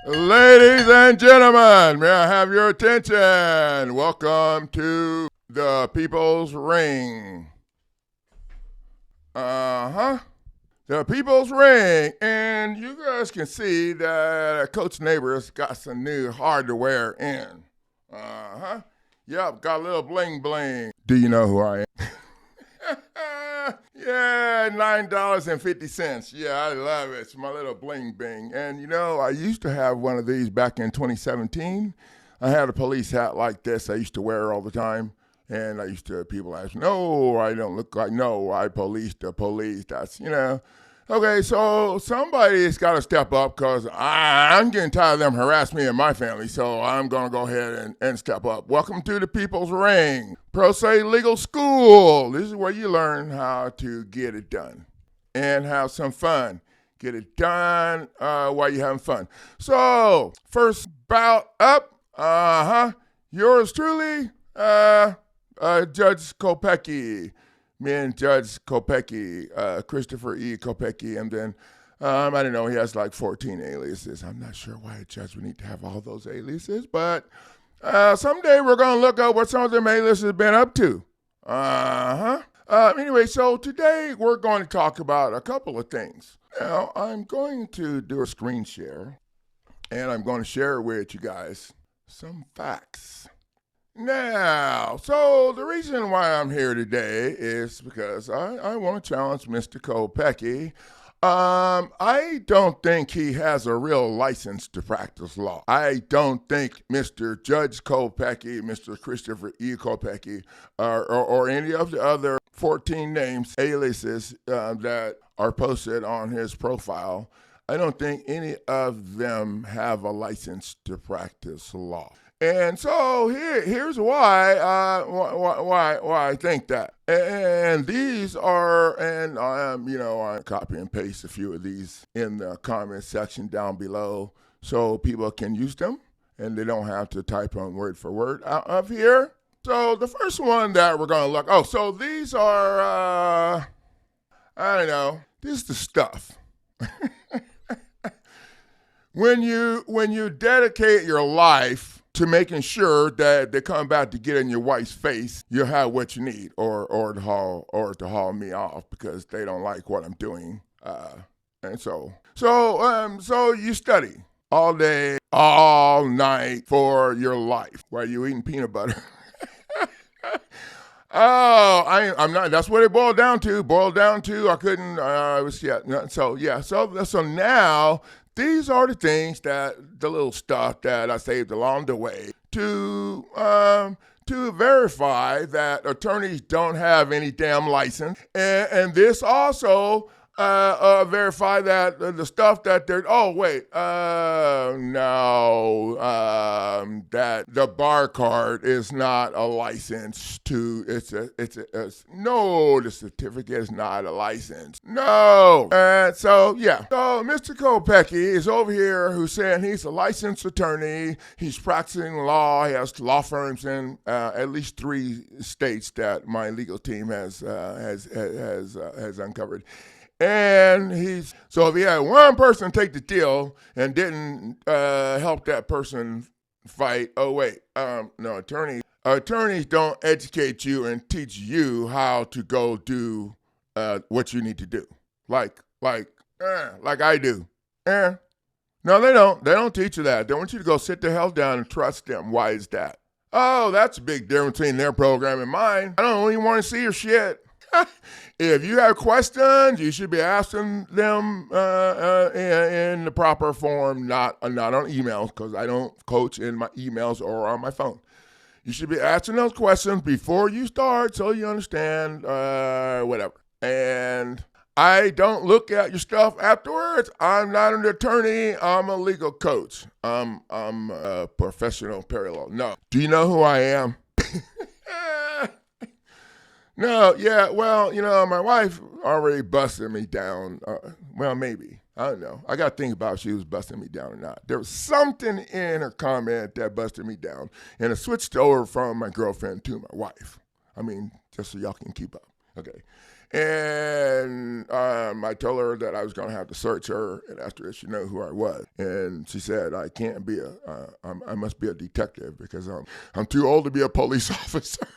Ladies and gentlemen, may I have your attention? Welcome to the People's Ring. The People's Ring. And you guys can see that Coach Neighbors got some new hardware in. Yep, got a little bling bling. Do you know who I am? Yeah, $9.50. Yeah, I love it. It's my little bling bing. And you know, I used to have one of these back in 2017. I had a police hat like this I used to wear all the time. And people ask, no, I don't look like, no, I policed the police. That's, Okay, so somebody's got to step up because I'm getting tired of them harassing me and my family, so I'm going to go ahead and step up. Welcome to the People's Ring, Pro Se Legal School. This is where you learn how to get it done and have some fun. Get it done while you're having fun. So, first bout up, yours truly, Judge Kopecki. Me and Judge Kopecki, Christopher E. Kopecki, and then, I don't know, he has like 14 aliases. I'm not sure why a judge would need to have all those aliases, but someday we're going to look up what some of them aliases have been up to. Anyway, so today we're going to talk about a couple of things. Now, I'm going to do a screen share, and I'm going to share with you guys some facts. Now, so the reason why I'm here today is because I want to challenge Mr. Kopecki. I don't think he has a real license to practice law. I don't think Mr. Judge Kopecki, Mr. Christopher E. Kopecki, or any of the other 14 names, aliases that are posted on his profile, I don't think any of them have a license to practice law. And so here's why I think that. And these are, and I copy and paste a few of these in the comment section down below so people can use them and they don't have to type on word for word out of here. So the first one that we're going to look, so these are, this is the stuff. When you dedicate your life to making sure that they come back to get in your wife's face, you'll have what you need, or to haul me off because they don't like what I'm doing. And so you study all day, all night for your life while you're eating peanut butter. I'm not. That's what it boiled down to. I couldn't. So now. These are the things the little stuff that I saved along the way to verify that attorneys don't have any damn license. And this also verify that the stuff that they're, that the bar card is not a license to, the certificate is not a license. No. And so Mr. Kopecki is over here who's saying he's a licensed attorney. He's practicing law. He has law firms in at least 3 states that my legal team has uncovered. And so if he had one person take the deal and didn't help that person fight, attorneys don't educate you and teach you how to go do what you need to do, like I do. No, they don't. They don't teach you that. They want you to go sit the hell down and trust them. Why is that? Oh, that's a big difference between their program and mine. I don't even want to see your shit. If you have questions, you should be asking them in the proper form, not on emails, because I don't coach in my emails or on my phone. You should be asking those questions before you start so you understand whatever. And I don't look at your stuff afterwards. I'm not an attorney. I'm a legal coach. I'm a professional paralegal. No. Do you know who I am? No, yeah, well, my wife already busted me down. Maybe. I don't know. I got to think about if she was busting me down or not. There was something in her comment that busted me down, and it switched over from my girlfriend to my wife. I mean, just so y'all can keep up. Okay. And I told her that I was going to have to search her and asked her if she knew who I was. And she said, I can't be I must be a detective because I'm too old to be a police officer.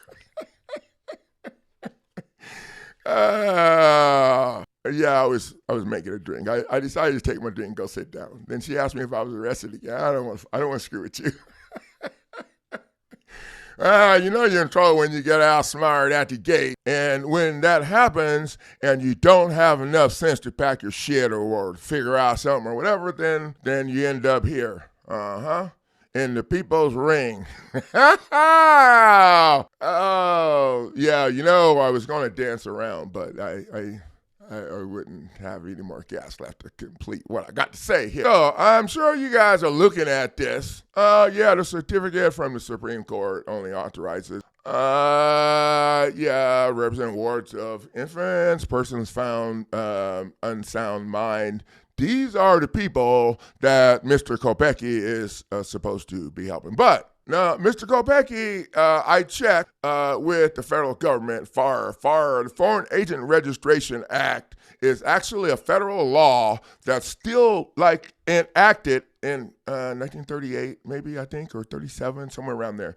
Yeah, I was making a drink. I decided to take my drink and go sit down. Then she asked me if I was arrested again. I don't want to screw with you. You know you're in trouble when you get outsmarted at the gate. And when that happens and you don't have enough sense to pack your shit or figure out something or whatever, then you end up here. In the people's ring. Oh, yeah, I was going to dance around, but I wouldn't have any more gas left to complete what I got to say here. So I'm sure you guys are looking at this. Yeah, the certificate from the Supreme Court only authorizes represent wards of infants, persons found unsound mind. These are the people that Mr. Kopecky is supposed to be helping. But now, Mr. Kopecky, I checked with the federal government, FAR. FAR, the Foreign Agent Registration Act, is actually a federal law that's still enacted in 1938, maybe, I think, or 37, somewhere around there.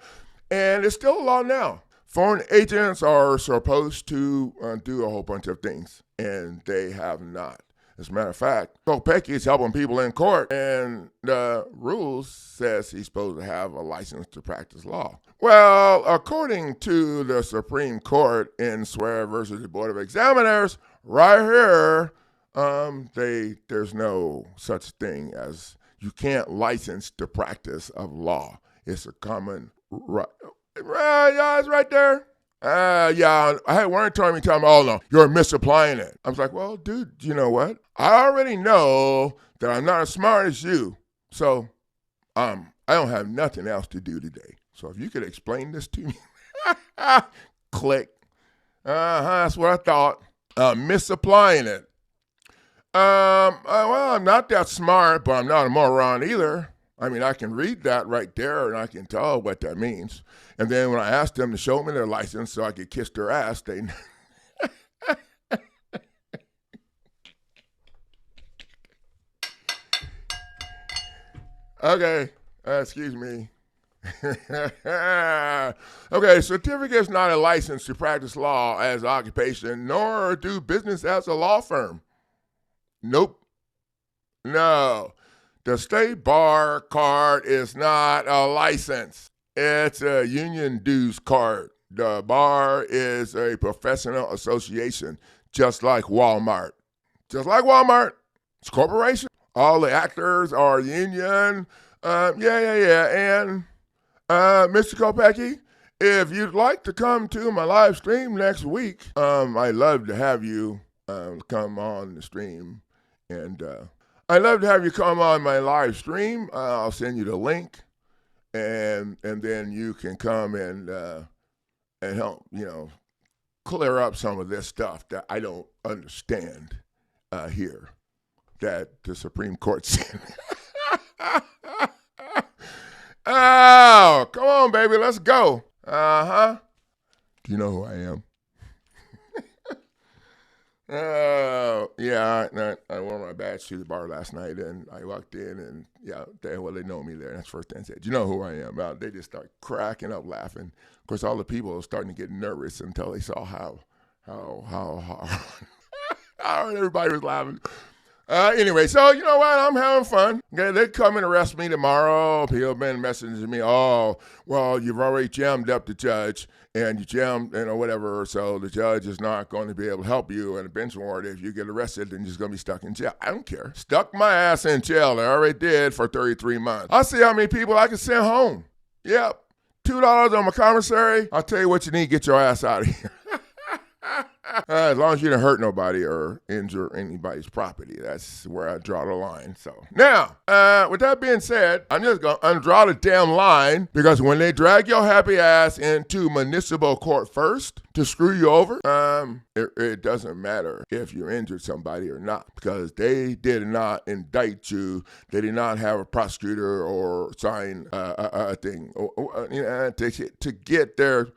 And it's still a law now. Foreign agents are supposed to do a whole bunch of things, and they have not. As a matter of fact, Kopecky is helping people in court, and the rules says he's supposed to have a license to practice law. Well, according to the Supreme Court in Swear versus the Board of Examiners, right here, there's no such thing as you can't license the practice of law. It's a common right. Yeah, it's right there. I had one attorney tell me, oh no, you're misapplying it. I was like, well, dude, you know what? I already know that I'm not as smart as you. So I don't have nothing else to do today. So if you could explain this to me. Click. That's what I thought. Misapplying it. Well, I'm not that smart, but I'm not a moron either. I mean, I can read that right there, and I can tell what that means. And then when I asked them to show me their license so I could kiss their ass, they... Okay, excuse me. Okay, certificate is not a license to practice law as occupation, nor do business as a law firm. Nope. No. The state bar card is not a license. It's a union dues card. The bar is a professional association, just like Walmart. Just like Walmart. It's a corporation. All the actors are union. And Mr. Kopecky, if you'd like to come to my live stream next week, I'd love to have you come on the stream. And I'd love to have you come on my live stream. I'll send you the link, and then you can come and help, clear up some of this stuff that I don't understand here that the Supreme Court said. Oh, come on, baby, let's go. Do you know who I am? I wore my badge to the bar last night, and I walked in, and they know me there. That's the first thing they said. Do you know who I am? They just start cracking up laughing. Of course, all the people were starting to get nervous until they saw how everybody was laughing. Anyway, so you know what? I'm having fun. Okay, they come and arrest me tomorrow. People have been messaging me, oh, well, you've already jammed up the judge, and you jammed, whatever, so the judge is not going to be able to help you in a bench warrant. If you get arrested, then you're just going to be stuck in jail. I don't care. Stuck my ass in jail. I already did for 33 months. I'll see how many people I can send home. Yep. $2 on my commissary. I'll tell you what you need. Get your ass out of here. As long as you didn't hurt nobody or injure anybody's property. That's where I draw the line. So now, with that being said, I'm just going to undraw the damn line, because when they drag your happy ass into municipal court first to screw you over, it doesn't matter if you injured somebody or not, because they did not indict you. They did not have a prosecutor or sign a thing to get their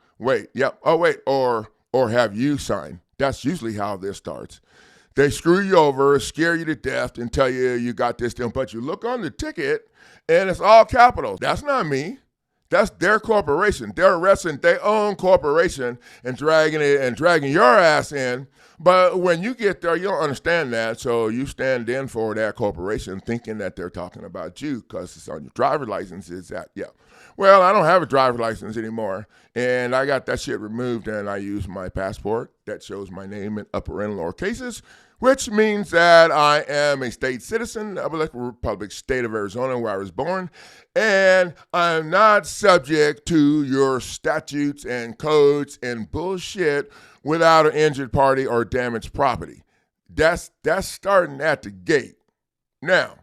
or have you sign That's usually how this starts. They screw you over, scare you to death, and tell you you got this thing, but you look on the ticket and it's all capitals. That's not me. That's their corporation. They're arresting their own corporation and dragging your ass in. But when you get there, you don't understand that. So you stand in for that corporation thinking that they're talking about you because it's on your driver's license. Is that, yeah. Well, I don't have a driver's license anymore. And I got that shit removed and I use my passport that shows my name in upper and lower cases, which means that I am a state citizen of the Republic State of Arizona where I was born, and I'm not subject to your statutes and codes and bullshit without an injured party or damaged property. That's starting at the gate. Now,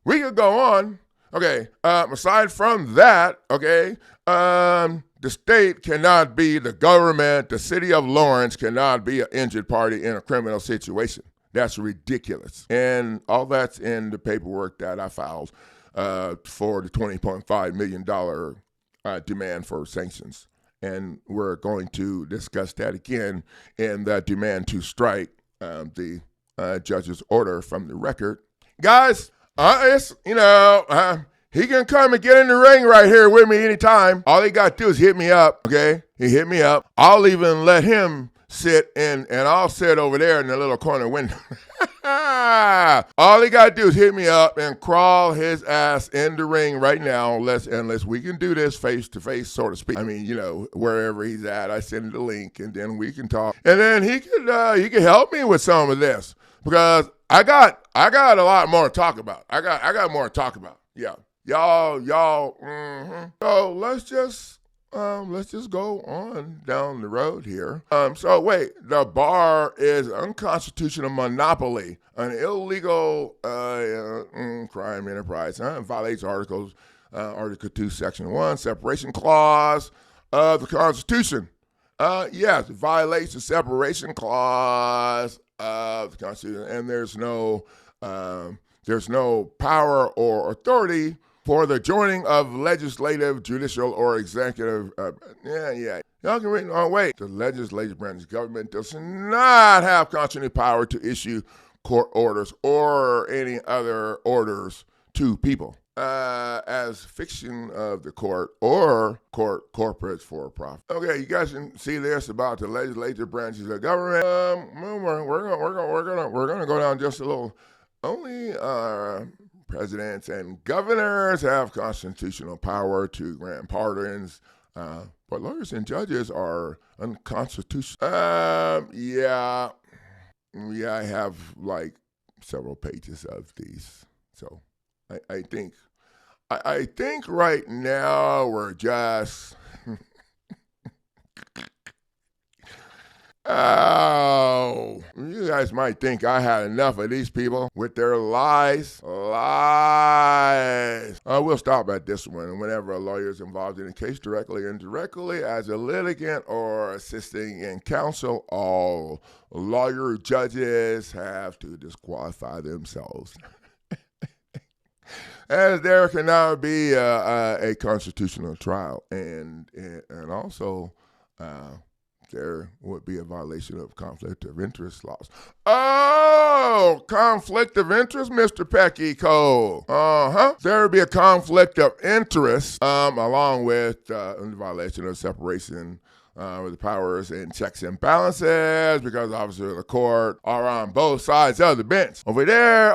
we could go on. Okay, aside from that, okay, the state cannot be the government. The city of Lawrence cannot be an injured party in a criminal situation. That's ridiculous. And all that's in the paperwork that I filed for the $20.5 million demand for sanctions. And we're going to discuss that again in the demand to strike the judge's order from the record. Guys, he can come and get in the ring right here with me anytime. All he got to do is hit me up, okay? He hit me up. I'll even let him sit in, and I'll sit over there in the little corner window. All he got to do is hit me up and crawl his ass in the ring right now, unless we can do this face to face, so to speak. I mean, wherever he's at, I send the link, and then we can talk. And then he could help me with some of this because I got a lot more to talk about. I got more to talk about. Yeah. Y'all. So let's just go on down the road here. So wait, the b.a.r is unconstitutional monopoly, an illegal crime enterprise. Violates Article 2, Section 1, separation clause of the Constitution. Yes, it violates the separation clause of the Constitution, and there's no power or authority for the joining of legislative, judicial, or executive. Y'all can read. Oh, wait. The legislative branch of government does not have constitutional power to issue court orders or any other orders to people as fiction of the court or corporates for profit. Okay, you guys can see this about the legislative branches of government. We're gonna go down just a little. Only presidents and governors have constitutional power to grant pardons, but lawyers and judges are unconstitutional. I have like several pages of these. So I think right now we're just oh, you guys might think I had enough of these people with their lies. We'll stop at this one. Whenever a lawyer is involved in a case directly or indirectly as a litigant or assisting in counsel, all lawyer judges have to disqualify themselves. As there can now be a constitutional trial, and also there would be a violation of conflict of interest laws. Oh, conflict of interest, Mr. Pecky Cole. There would be a conflict of interest along with violation of separation with the powers and checks and balances, because officers of the court are on both sides of the bench. Over there.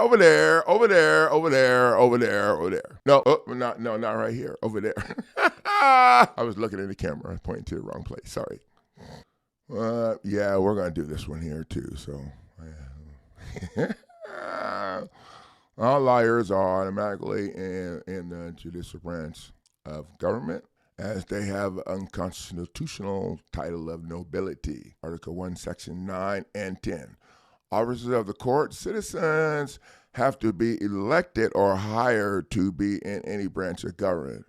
No, not right here. Over there. I was looking at the camera, pointing to the wrong place. Sorry. We're going to do this one here too. So, all lawyers are automatically in the judicial branch of government, as they have unconstitutional title of nobility. Article 1, Section 9 and 10. Officers of the court, citizens have to be elected or hired to be in any branch of government,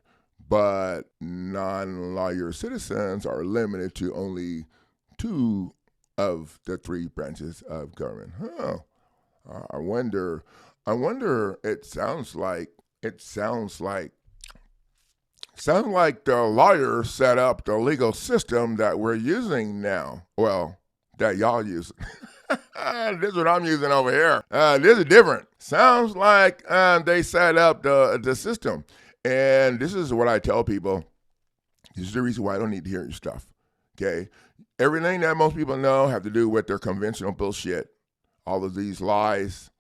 but non-lawyer citizens are limited to only 2 of the 3 branches of government. I wonder. It sounds like Sounds like the lawyers set up the legal system that we're using now. Well, that y'all using. This is what I'm using over here. This is different. Sounds like they set up the system. And this is what I tell people. This is the reason why I don't need to hear your stuff. Okay? Everything that most people know have to do with their conventional bullshit. All of these lies.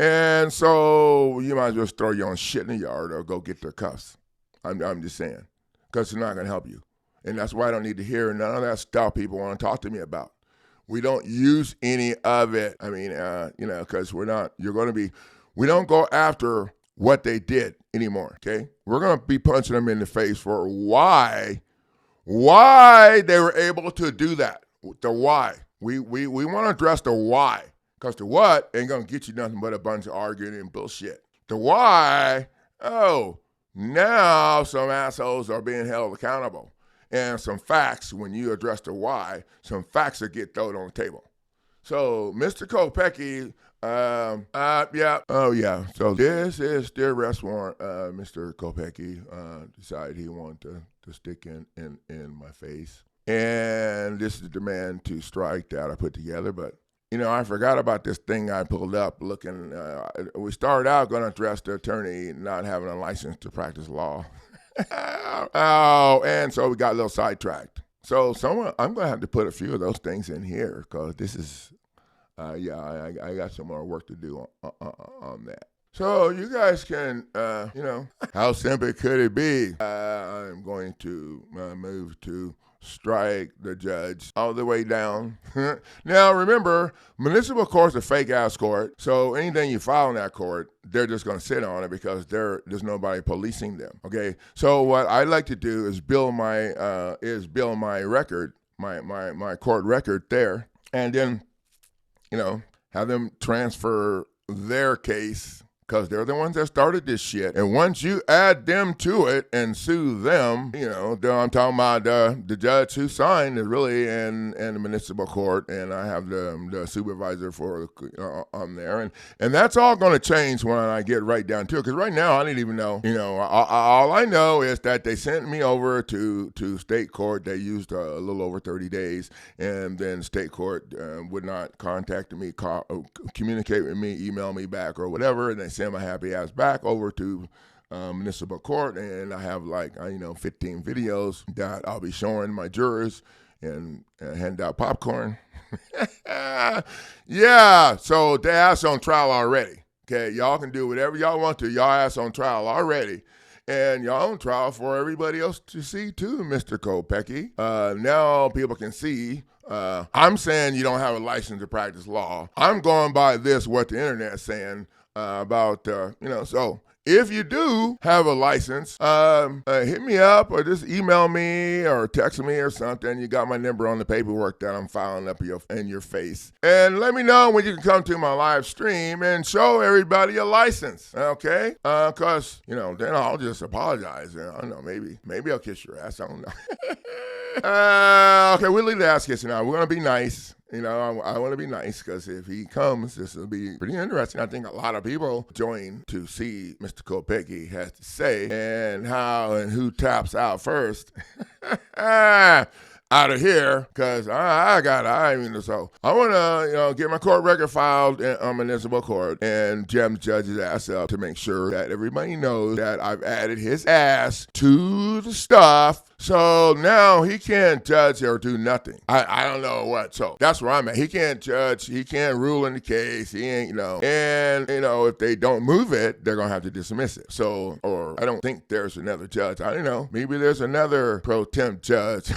And so you might as well throw your own shit in the yard or go get their cuffs. I'm just saying. Because it's not going to help you. And that's why I don't need to hear none of that stuff people want to talk to me about. We don't use any of it. I mean, because we don't go after what they did anymore, okay? We're going to be punching them in the face for why they were able to do that. The why. We want to address the why. Because the what ain't going to get you nothing but a bunch of arguing and bullshit. The why, now some assholes are being held accountable. And some facts, when you address the why, some facts that get thrown on the table. So, Mr. Kopecky, So this is the arrest warrant. Mr. Kopecky decided he wanted to stick in my face. And this is the demand to strike that I put together. But, I forgot about this thing I pulled up looking. We started out going to address the attorney not having a license to practice law. And so we got a little sidetracked. So I'm going to have to put a few of those things in here because this is, I got some more work to do on that. So you guys can, how simple could it be? I'm going to move to strike the judge all the way down. Now, remember, municipal court's a fake-ass court, so anything you file in that court, they're just going to sit on it because there's nobody policing them, okay? So what I like to do is build my record, my court record there, and then, have them transfer their case because they're the ones that started this shit. And once you add them to it and sue them, I'm talking about the judge who signed is really in the municipal court, and I have the supervisor for on there. And that's all going to change when I get right down to it. Because right now, I didn't even know. All I know is that they sent me over to state court. They used a little over 30 days. And then state court would not contact me, communicate with me, email me back or whatever. And they send my happy ass back over to municipal court, and I have 15 videos that I'll be showing my jurors and hand out popcorn. Yeah, so they ass on trial already. Okay, y'all can do whatever y'all want to. Y'all ass on trial already. And y'all on trial for everybody else to see too, Mr. Kopecky. Now people can see. I'm saying you don't have a license to practice law. I'm going by what the internet's saying. So if you do have a license, hit me up or just email me or text me or something. You got my number on the paperwork that I'm filing up in your face. And let me know when you can come to my live stream and show everybody a license, okay? Because, then I'll just apologize. I don't know, maybe I'll kiss your ass. I don't know. Okay, we'll leave the ass kissing now. We're going to be nice. I want to be nice because if he comes, this will be pretty interesting. I think a lot of people join to see Mr. Kopecky has to say and how and who taps out first. Out of here, because so I want to, get my court record filed on municipal court and jam the judge's ass up to make sure that everybody knows that I've added his ass to the stuff. So now he can't judge or do nothing. I don't know what. So that's where I'm at. He can't judge. He can't rule in the case. He ain't, And, if they don't move it, they're going to have to dismiss it. So, or I don't think there's another judge. I don't know. Maybe there's another pro temp judge.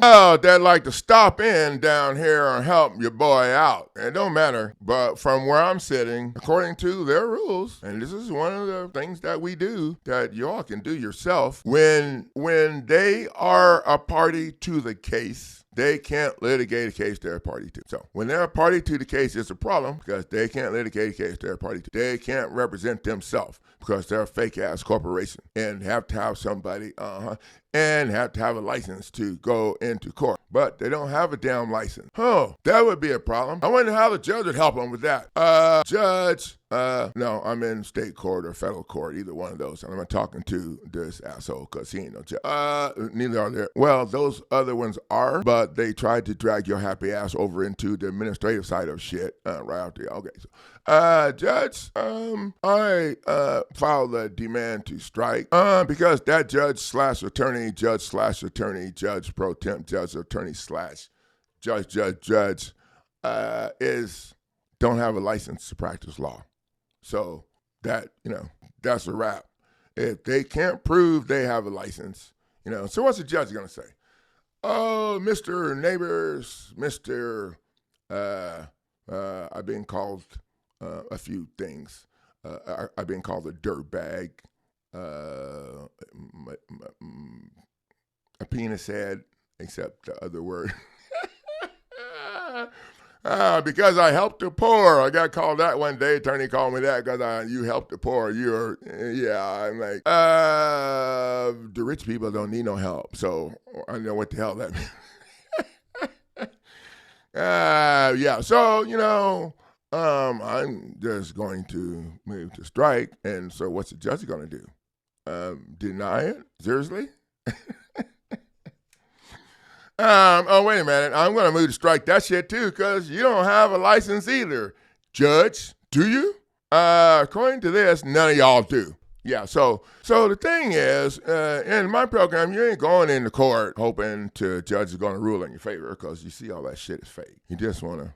They'd like to stop in down here and help your boy out. It don't matter. But from where I'm sitting, according to their rules, and this is one of the things that we do that y'all can do yourself, when they are a party to the case, they can't litigate a case they're a party to. So when they're a party to the case, it's a problem because they can't litigate a case they're a party to. They can't represent themselves because they're a fake-ass corporation and have to have somebody, and have to have a license to go into court. But they don't have a damn license. Oh, that would be a problem. I wonder how the judge would help them with that. No, I'm in state court or federal court, either one of those. And I'm not talking to this asshole because he ain't no judge. Neither are there. Well, those other ones are, but they tried to drag your happy ass over into the administrative side of shit right out there. Okay, so, judge, I filed a demand to strike because that judge pro temp, judge, attorney / judge don't have a license to practice law. So that, that's a wrap. If they can't prove they have a license, so what's the judge going to say? Oh, Mr. Neighbors, I've been called a few things. I've been called a dirtbag, a penis head, except the other word. Because I helped the poor. I got called that one day. Attorney called me that because you helped the poor. I'm like, the rich people don't need no help. So I don't know what the hell that means. So, I'm just going to move to strike. And so what's the judge going to do? Deny it? Seriously? Wait a minute. I'm going to move to strike that shit too because you don't have a license either. Judge, do you? According to this, none of y'all do. Yeah, so the thing is, in my program, you ain't going into court hoping the judge is going to rule in your favor because you see all that shit is fake. You just want to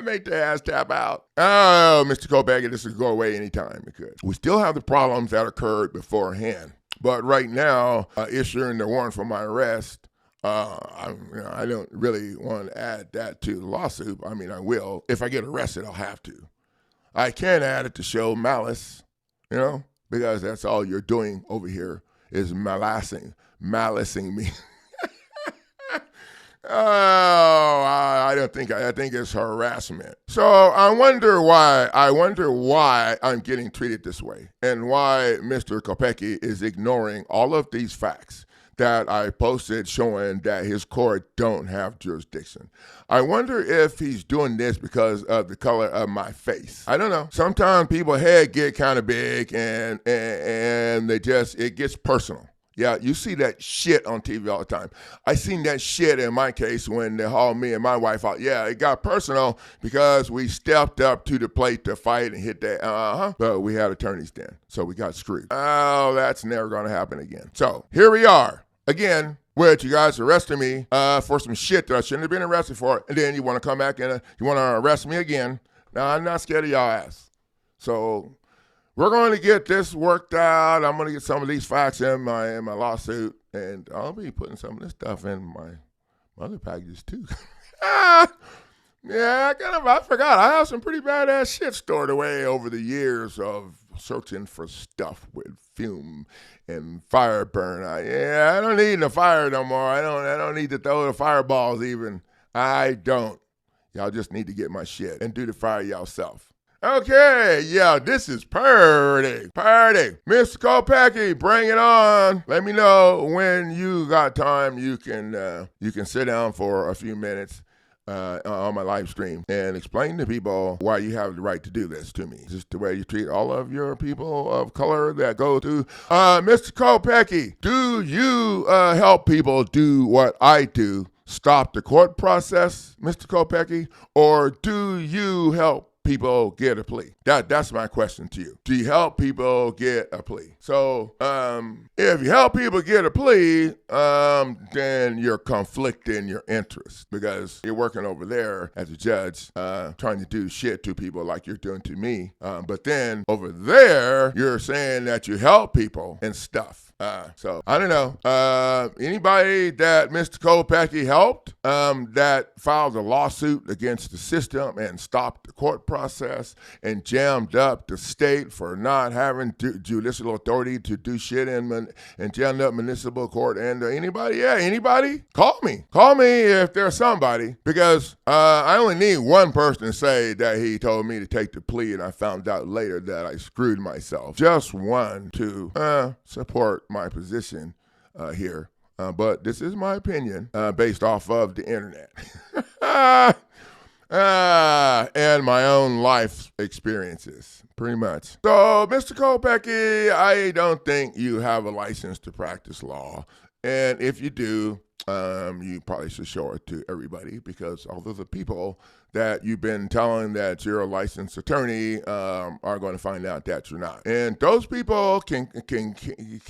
make the ass tap out. Oh, Mr. Kopecky, this could go away anytime it could. We still have the problems that occurred beforehand. But right now, issuing the warrant for my arrest, I don't really want to add that to the lawsuit. I mean, I will. If I get arrested, I'll have to. I can add it to show malice, because that's all you're doing over here is malicing me. Oh, I think it's harassment. So I wonder why I'm getting treated this way and why Mr. Kopecky is ignoring all of these facts that I posted showing that his court don't have jurisdiction. I wonder if he's doing this because of the color of my face. I don't know. Sometimes people's head get kind of big and it gets personal. Yeah, you see that shit on TV all the time. I seen that shit in my case when they hauled me and my wife out. Yeah, it got personal because we stepped up to the plate to fight and hit that. But we had attorneys then, so we got screwed. Oh, that's never going to happen again. So here we are again, which you guys arrested me for some shit that I shouldn't have been arrested for, and then you want to come back and you want to arrest me again. Now, I'm not scared of y'all ass. So we're going to get this worked out. I'm going to get some of these facts in my lawsuit, and I'll be putting some of this stuff in my other packages too. Yeah, I forgot. I have some pretty badass shit stored away over the years of searching for stuff with fume and fire burn. I don't need the fire no more. I don't need to throw the fireballs even. I don't. Y'all just need to get my shit and do the fire yourself. Okay, yeah, this is party. Mr. Kopecky, bring it on. Let me know when you got time. You can sit down for a few minutes on my live stream and explain to people why you have the right to do this to me. Is this the way you treat all of your people of color that go to? Mr. Kopecky, do you help people do what I do? Stop the court process, Mr. Kopecky? Or do you help people get a plea? That's my question to you. Do you help people get a plea? So if you help people get a plea, then you're conflicting your interests because you're working over there as a judge trying to do shit to people like you're doing to me. But then over there, you're saying that you help people and stuff. So I don't know. Anybody that Mr. Kopecky helped that filed a lawsuit against the system and stopped the court process? process and jammed up the state for not having judicial authority to do shit and jammed up municipal court. And anybody? Yeah, anybody? Call me. Call me if there's somebody, because I only need one person to say that he told me to take the plea and I found out later that I screwed myself. Just one to support my position here. But this is my opinion based off of the internet. And my own life experiences, pretty much. So, Mr. Kopecky, I don't think you have a license to practice law. And if you do, you probably should show it to everybody, because all of the people that you've been telling that you're a licensed attorney are going to find out that you're not. And those people can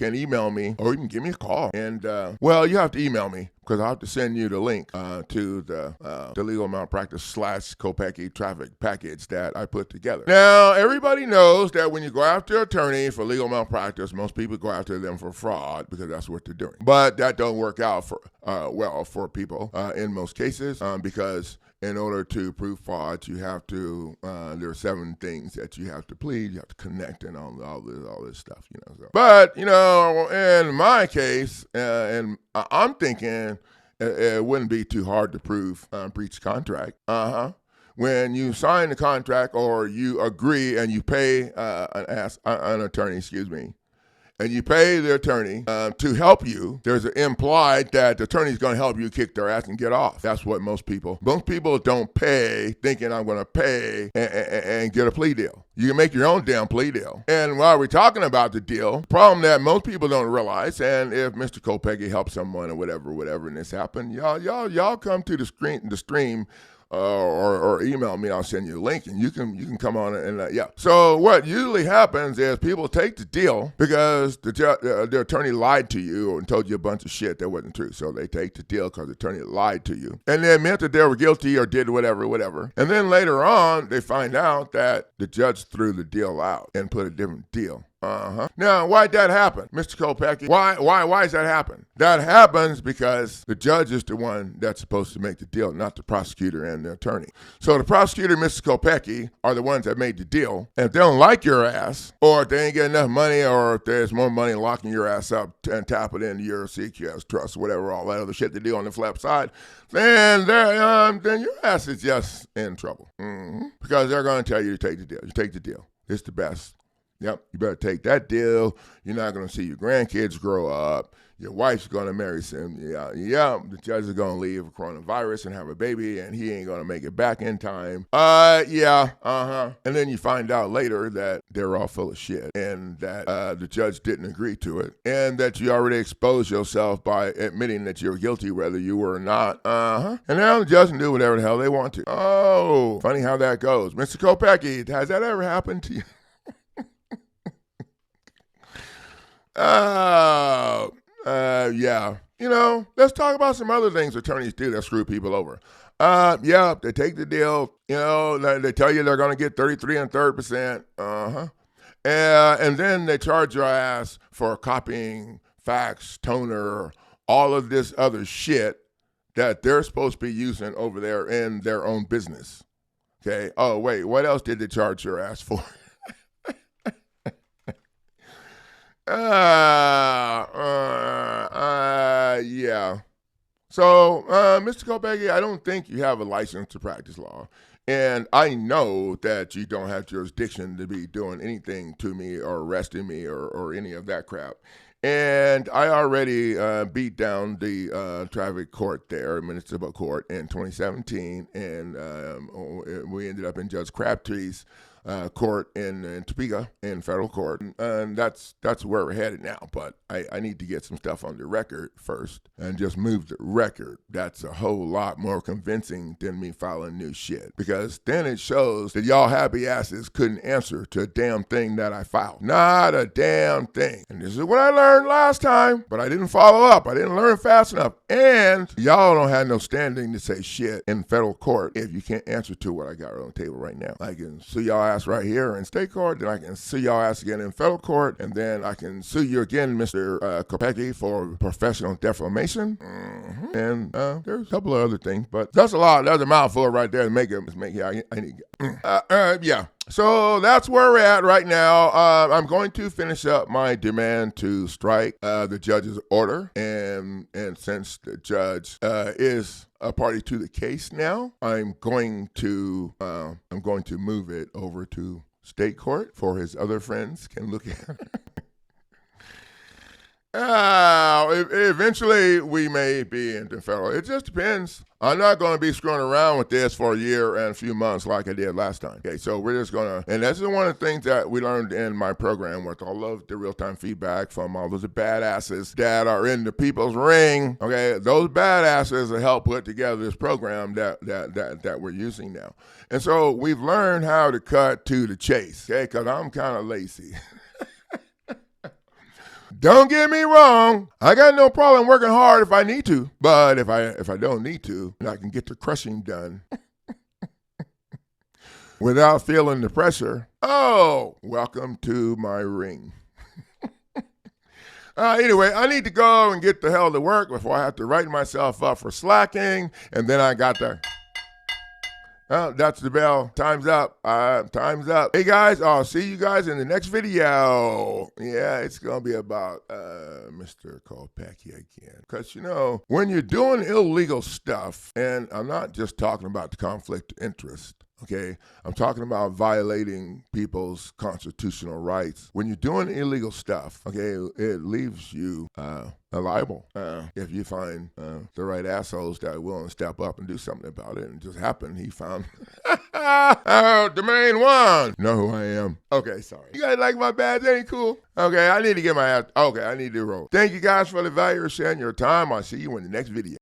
email me or even give me a call. And, well, you have to email me, because I'll have to send you the link to the legal malpractice / Kopecky traffic package that I put together. Now, everybody knows that when you go after an attorney for legal malpractice, most people go after them for fraud, because that's what they're doing. But that don't work out for well for people in most cases, because in order to prove fraud, you have to, there are 7 things that you have to plead. You have to connect and all this stuff, you know. So. But, you know, in my case, and I'm thinking it wouldn't be too hard to prove breach of contract. When you sign the contract or you agree and you pay an attorney, and you pay the attorney to help you, there's an implied that the attorney's going to help you kick their ass and get off. That's what most people don't pay thinking I'm going to pay and get a plea deal. You can make your own damn plea deal. And while we're talking about the deal, problem that most people don't realize, and if Mr. Kopecky helps someone or whatever, and this happened, y'all come to the stream. Or email me, I'll send you a link, and you can come on and yeah. So what usually happens is people take the deal because the attorney lied to you and told you a bunch of shit that wasn't true. So they take the deal because the attorney lied to you, and they admit that they were guilty or did whatever. And then later on, they find out that the judge threw the deal out and put a different deal. Now, why'd that happen, Mr. Kopecky? Why does that happen? That happens because the judge is the one that's supposed to make the deal, not the prosecutor and the attorney. So the prosecutor, Mr. Kopecky, are the ones that made the deal. And if they don't like your ass, or if they ain't get enough money, or if there's more money locking your ass up and tap it into your CQS trust, whatever, all that other shit they do on the flip side, then your ass is just in trouble. Because they're going to tell you to take the deal. You take the deal. It's the best. Yep, you better take that deal. You're not going to see your grandkids grow up. Your wife's going to marry some. Yeah, the judge is going to leave with coronavirus and have a baby, and he ain't going to make it back in time. And then you find out later that they're all full of shit, and that the judge didn't agree to it, and that you already exposed yourself by admitting that you're guilty, whether you were or not. And now the judge can do whatever the hell they want to. Oh, funny how that goes. Mr. Kopecky, has that ever happened to you? Yeah. You know, let's talk about some other things attorneys do that screw people over. Yeah, they take the deal, you know, they tell you they're going to get 33 1/3%. And then they charge your ass for copying, fax, toner, all of this other shit that they're supposed to be using over there in their own business. Okay. Oh, wait, what else did they charge your ass for? Yeah. So, Mr. Kopecky, I don't think you have a license to practice law. And I know that you don't have jurisdiction to be doing anything to me or arresting me or any of that crap. And I already beat down the traffic court there, municipal court, in 2017. And we ended up in Judge Crabtree's court in Topeka, in federal court, and that's where we're headed now. But I need to get some stuff on the record first and just move the record. That's a whole lot more convincing than me filing new shit, because then it shows that y'all happy asses couldn't answer to a damn thing that I filed. Not a damn thing. And this is what I learned last time, but I didn't follow up. I didn't learn fast enough. And y'all don't have no standing to say shit in federal court if you can't answer to what I got on the table right now. I can sue y'all ass right here in state court, then I can sue your ass again in federal court, and then I can sue you again, Mr. Kopecky, for professional defamation. And there's a couple of other things, but that's a lot. That's a mouthful right there to make it. I need. Yeah. So that's where we're at right now. I'm going to finish up my demand to strike the judge's order, and since the judge is a party to the case now, I'm going to move it over to state court for his other friends can look at. Eventually, we may be into federal. It just depends. I'm not going to be screwing around with this for a year and a few months like I did last time. Okay, so we're just going to, and this is one of the things that we learned in my program with all of the real-time feedback from all those badasses that are in the people's ring. Okay, those badasses will help put together this program that we're using now. And so we've learned how to cut to the chase, okay, because I'm kind of lazy. Don't get me wrong. I got no problem working hard if I need to. But if I don't need to, then I can get the crushing done without feeling the pressure. Oh, welcome to my ring. Anyway, I need to go and get the hell to work before I have to write myself up for slacking. And then I got the... Oh, that's the bell. Time's up. Time's up. Hey, guys, I'll see you guys in the next video. Yeah, it's going to be about Mr. Kopecky again. Because, you know, when you're doing illegal stuff, and I'm not just talking about the conflict of interest, okay? I'm talking about violating people's constitutional rights. When you're doing illegal stuff, okay, it leaves you liable if you find the right assholes that are willing to step up and do something about it. And it just happened, he found domain one. Know who I am. Okay, sorry. You guys like my badge? Ain't cool? Okay, I need to get my ass. Okay, I need to roll. Thank you guys for the value of sharing your time. I'll see you in the next video.